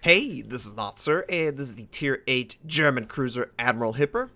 Hey, this is Notser, and this is the Tier 8 German cruiser Admiral Hipper.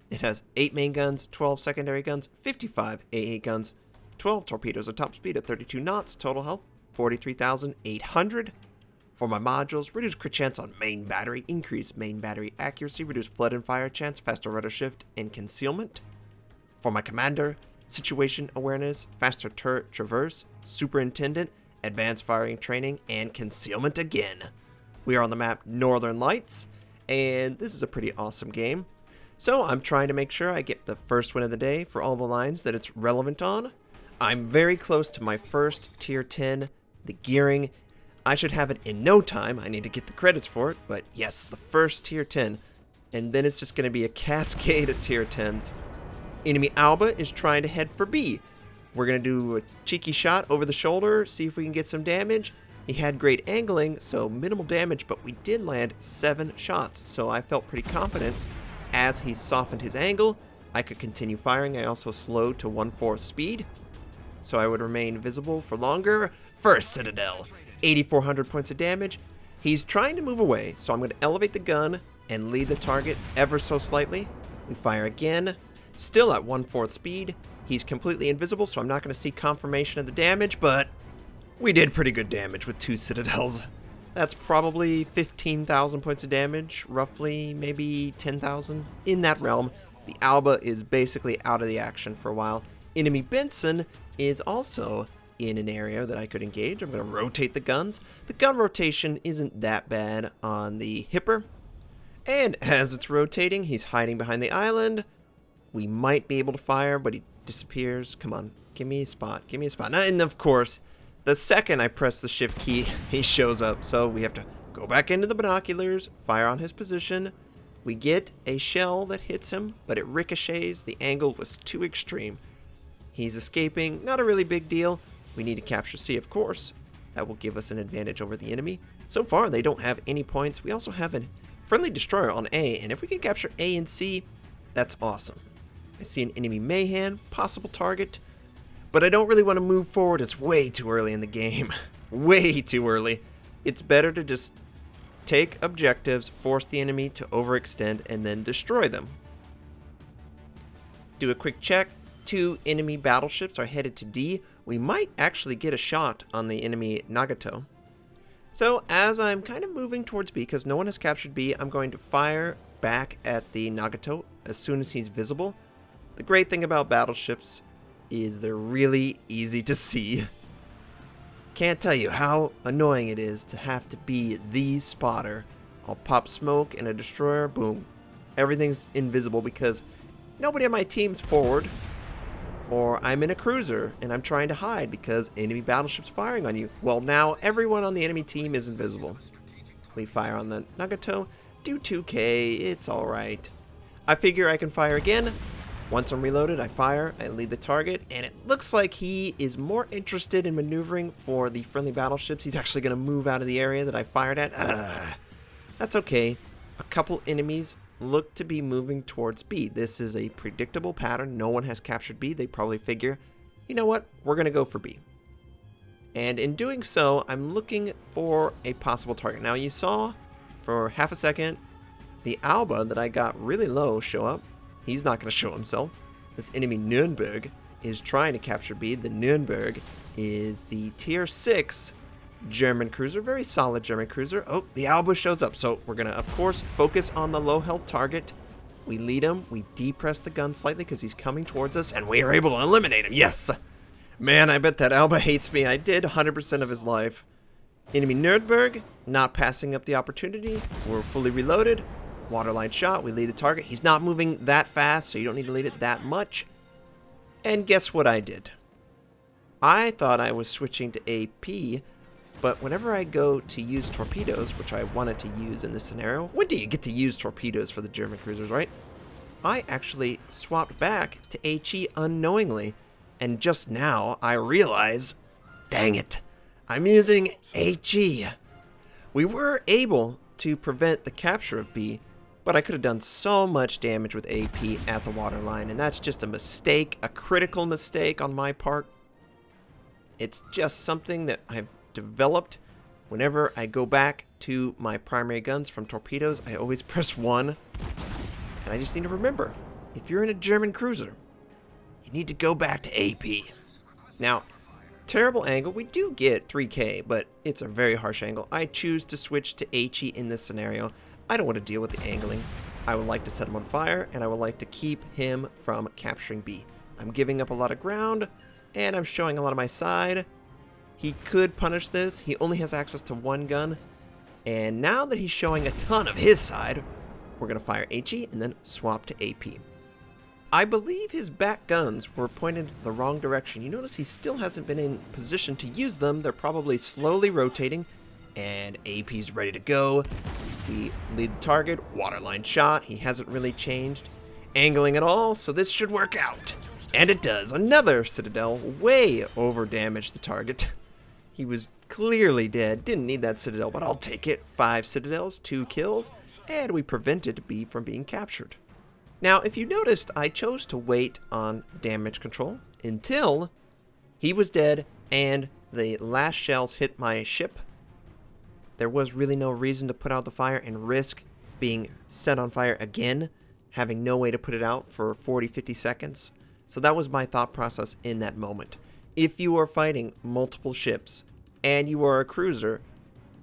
It has 8 main guns, 12 secondary guns, 55 AA guns, 12 torpedoes at top speed at 32 knots, total health 43,800. For my modules, reduce crit chance on main battery, increase main battery accuracy, reduce flood and fire chance, faster rudder shift, and concealment. For my commander, situation awareness, faster turret traverse, superintendent, advanced firing training, and concealment again. We are on the map Northern Lights, and this is a pretty awesome game. So I'm trying to make sure I get the first win of the day for all the lines that it's relevant on. I'm very close to my first tier 10, the gearing. I should have it in no time. I need to get the credits for it, but yes, the first tier 10. And then it's just going to be a cascade of tier 10s. Enemy Aoba is trying to head for B. We're going to do a cheeky shot over the shoulder, see if we can get some damage. He had great angling, so minimal damage, but we did land 7 shots, so I felt pretty confident. As he softened his angle, I could continue firing. I also slowed to 1/4 speed, so I would remain visible for longer. First Citadel, 8,400 points of damage. He's trying to move away, so I'm going to elevate the gun and lead the target ever so slightly. We fire again, still at 1/4 speed. He's completely invisible, so I'm not going to see confirmation of the damage, but we did pretty good damage with 2 Citadels. That's probably 15,000 points of damage, roughly, maybe 10,000, in that realm. The Aoba is basically out of the action for a while. Enemy Benson is also in an area that I could engage. I'm going to rotate the guns. The gun rotation isn't that bad on the Hipper. And as it's rotating, he's hiding behind the island. We might be able to fire, but he disappears. Come on, give me a spot, give me a spot. And of course, the second I press the shift key, he shows up. So we have to go back into the binoculars, fire on his position. We get a shell that hits him, but it ricochets. The angle was too extreme. He's escaping, not a really big deal. We need to capture C, of course. That will give us an advantage over the enemy. So far, they don't have any points. We also have a friendly destroyer on A, and if we can capture A and C, that's awesome. I see an enemy Mayhem, possible target, but I don't really want to move forward. It's way too early in the game. Way too early. It's better to just take objectives, force the enemy to overextend, and then destroy them. Do a quick check. 2 enemy battleships are headed to D. We might actually get a shot on the enemy Nagato. So as I'm kind of moving towards B, because no one has captured B, I'm going to fire back at the Nagato as soon as he's visible. The great thing about battleships is they're really easy to see. Can't tell you how annoying it is to have to be the spotter. I'll pop smoke in a destroyer, boom. Everything's invisible because nobody on my team's forward. Or I'm in a cruiser and I'm trying to hide because enemy battleship's firing on you. Well, now everyone on the enemy team is invisible. We fire on the Nagato, do 2K, it's alright. I figure I can fire again. Once I'm reloaded, I fire, I lead the target, and it looks like he is more interested in maneuvering for the friendly battleships. He's actually going to move out of the area that I fired at. That's okay. A couple enemies look to be moving towards B. This is a predictable pattern. No one has captured B. They probably figure, you know what, we're going to go for B. And in doing so, I'm looking for a possible target. Now you saw for half a second the Aoba that I got really low show up. He's not going to show himself. This enemy Nürnberg is trying to capture B. The Nürnberg is the tier 6 German cruiser. Very solid German cruiser. Oh, the Aoba shows up. So we're going to, of course, focus on the low health target. We lead him. We depress the gun slightly because he's coming towards us. And we are able to eliminate him. Yes! Man, I bet that Aoba hates me. I did 100% of his life. Enemy Nürnberg not passing up the opportunity. We're fully reloaded. Waterline shot, we lead the target. He's not moving that fast, so you don't need to lead it that much. And guess what I did? I thought I was switching to AP, but whenever I go to use torpedoes, which I wanted to use in this scenario, when do you get to use torpedoes for the German cruisers, right? I actually swapped back to HE unknowingly, and just now I realize, dang it, I'm using HE. We were able to prevent the capture of B, but I could have done so much damage with AP at the waterline, and that's just a mistake, a critical mistake on my part. It's just something that I've developed. Whenever I go back to my primary guns from torpedoes, I always press 1. And I just need to remember, if you're in a German cruiser, you need to go back to AP. Now, terrible angle, we do get 3K, but it's a very harsh angle. I choose to switch to HE in this scenario. I don't want to deal with the angling. I would like to set him on fire, and I would like to keep him from capturing B. I'm giving up a lot of ground, and I'm showing a lot of my side. He could punish this. He only has access to 1 gun. And now that he's showing a ton of his side, we're going to fire HE and then swap to AP. I believe his back guns were pointed the wrong direction. You notice he still hasn't been in position to use them. They're probably slowly rotating, and AP's ready to go. We lead the target, waterline shot. He hasn't really changed angling at all, so this should work out. And it does. Another Citadel way over damaged the target. He was clearly dead. Didn't need that Citadel, but I'll take it. 5 Citadels, 2 kills, and we prevented B from being captured. Now, if you noticed, I chose to wait on damage control until he was dead and the last shells hit my ship. There was really no reason to put out the fire and risk being set on fire again, having no way to put it out for 40-50 seconds. So that was my thought process in that moment. If you are fighting multiple ships and you are a cruiser,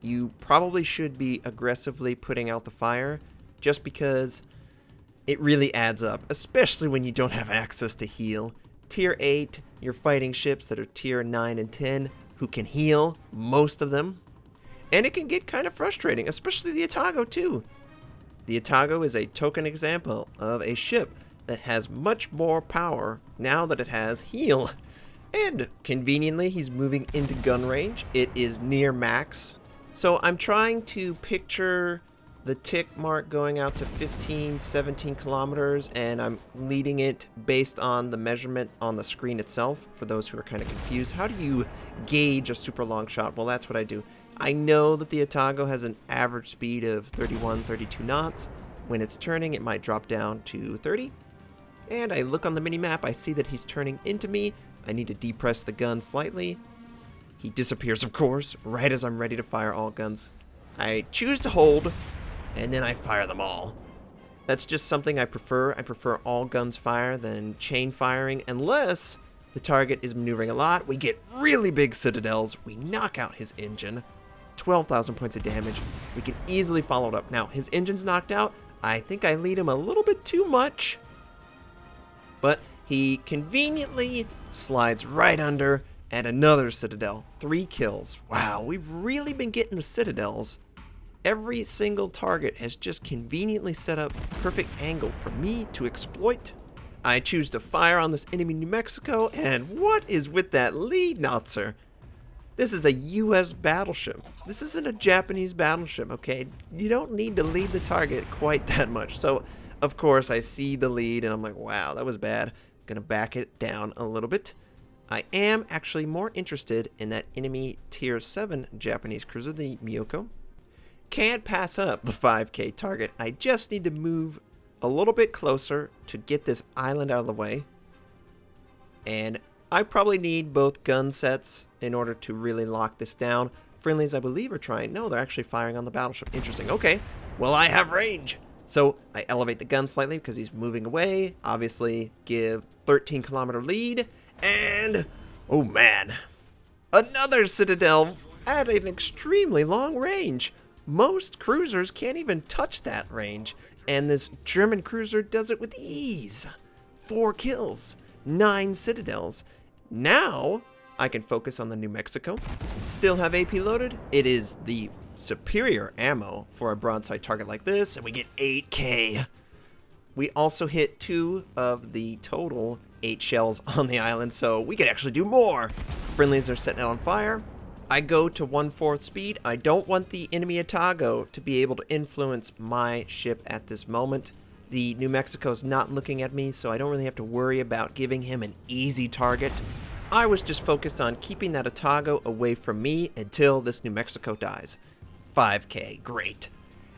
you probably should be aggressively putting out the fire, just because it really adds up, especially when you don't have access to heal. Tier 8, you're fighting ships that are tier 9 and 10 who can heal, most of them. And it can get kind of frustrating, especially the Atago too. The Atago is a token example of a ship that has much more power now that it has heal. And conveniently, he's moving into gun range. It is near max. So I'm trying to picture the tick mark going out to 15, 17 kilometers, and I'm leading it based on the measurement on the screen itself. For those who are kind of confused, how do you gauge a super long shot? Well, that's what I do. I know that the Atago has an average speed of 31, 32 knots. When it's turning, it might drop down to 30. And I look on the mini-map, I see that he's turning into me. I need to depress the gun slightly. He disappears, of course, right as I'm ready to fire all guns. I choose to hold, and then I fire them all. That's just something I prefer. I prefer all guns fire than chain firing, unless the target is maneuvering a lot. We get really big Citadels. We knock out his engine. 12,000 points of damage. We can easily follow it up. Now, his engine's knocked out. I think I lead him a little bit too much, but he conveniently slides right under, and another Citadel. 3 kills. Wow, we've really been getting the Citadels. Every single target has just conveniently set up perfect angle for me to exploit. I choose to fire on this enemy New Mexico, and what is with that lead, Notser? This is a US battleship. This isn't a Japanese battleship, okay? You don't need to lead the target quite that much. So, of course, I see the lead, and I'm like, wow, that was bad. Gonna back it down a little bit. I am actually more interested in that enemy tier 7 Japanese cruiser, the Miyoko. Can't pass up the 5K target. I just need to move a little bit closer to get this island out of the way. And I probably need both gun sets in order to really lock this down. Friendlies, I believe, are trying. No, they're actually firing on the battleship. Interesting. Okay, well, I have range. So I elevate the gun slightly because he's moving away. Obviously, give 13-kilometer lead. And, oh man, another Citadel at an extremely long range. Most cruisers can't even touch that range, and this German cruiser does it with ease. 4 kills, 9 Citadels. Now, I can focus on the New Mexico. Still have AP loaded. It is the superior ammo for a broadside target like this, and we get 8K. We also hit 2 of the total 8 shells on the island, so we could actually do more. Friendlies are setting it on fire. I go to 1/4 speed. I don't want the enemy Atago to be able to influence my ship at this moment. The New Mexico's not looking at me, so I don't really have to worry about giving him an easy target. I was just focused on keeping that Atago away from me until this New Mexico dies. 5K, great.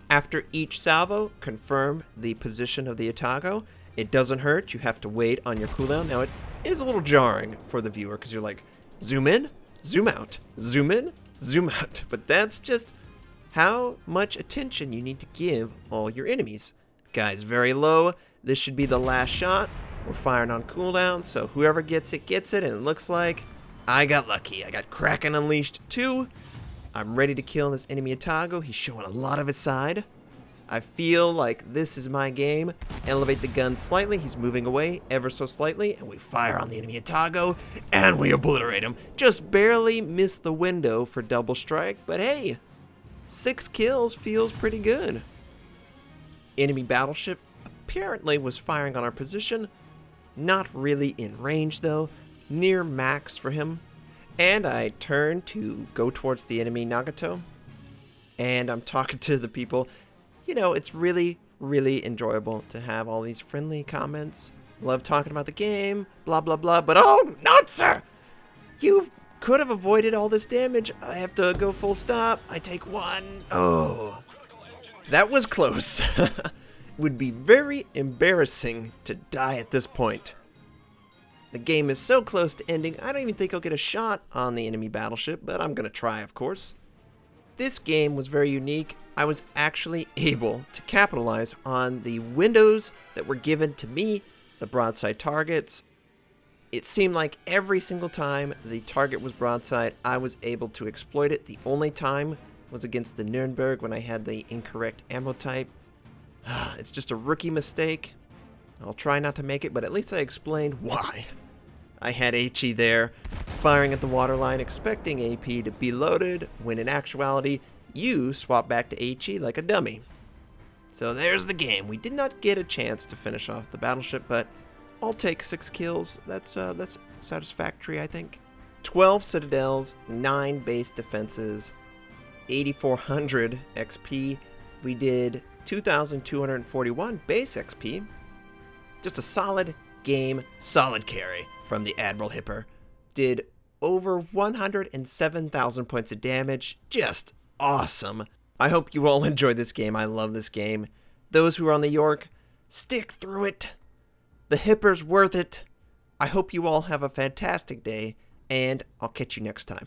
After each salvo, confirm the position of the Atago. It doesn't hurt. You have to wait on your cooldown. Now, it is a little jarring for the viewer because you're like, zoom in, zoom out, zoom in, zoom out. But that's just how much attention you need to give all your enemies. Guy's very low. This should be the last shot. We're firing on cooldown, so whoever gets it, and it looks like I got lucky. I got Kraken Unleashed 2. I'm ready to kill this enemy Atago. He's showing a lot of his side. I feel like this is my game. Elevate the gun slightly. He's moving away ever so slightly, and we fire on the enemy Atago, and we obliterate him. Just barely missed the window for double strike, but hey, 6 kills feels pretty good. Enemy battleship apparently was firing on our position. Not really in range though. Near max for him. And I turn to go towards the enemy Nagato. And I'm talking to the people. You know, it's really, really enjoyable to have all these friendly comments. Love talking about the game, blah, blah, blah. But oh, Notser! You could have avoided all this damage. I have to go full stop. I take 1. Oh. That was close. Would be very embarrassing to die at this point. The game is so close to ending, I don't even think I'll get a shot on the enemy battleship, but I'm going to try, of course. This game was very unique. I was actually able to capitalize on the windows that were given to me, the broadside targets. It seemed like every single time the target was broadside, I was able to exploit it. The only time was against the Nuremberg when I had the incorrect ammo type. It's just a rookie mistake. I'll try not to make it, but at least I explained why. I had HE there, firing at the waterline, expecting AP to be loaded, when in actuality, you swap back to HE like a dummy. So there's the game. We did not get a chance to finish off the battleship, but I'll take 6 kills. That's satisfactory, I think. 12 citadels, 9 base defenses, 8,400 XP. We did 2,241 base XP. Just a solid game, solid carry from the Admiral Hipper. Did over 107,000 points of damage. Just awesome. I hope you all enjoyed this game. I love this game. Those who are on the York, stick through it. The Hipper's worth it. I hope you all have a fantastic day, and I'll catch you next time.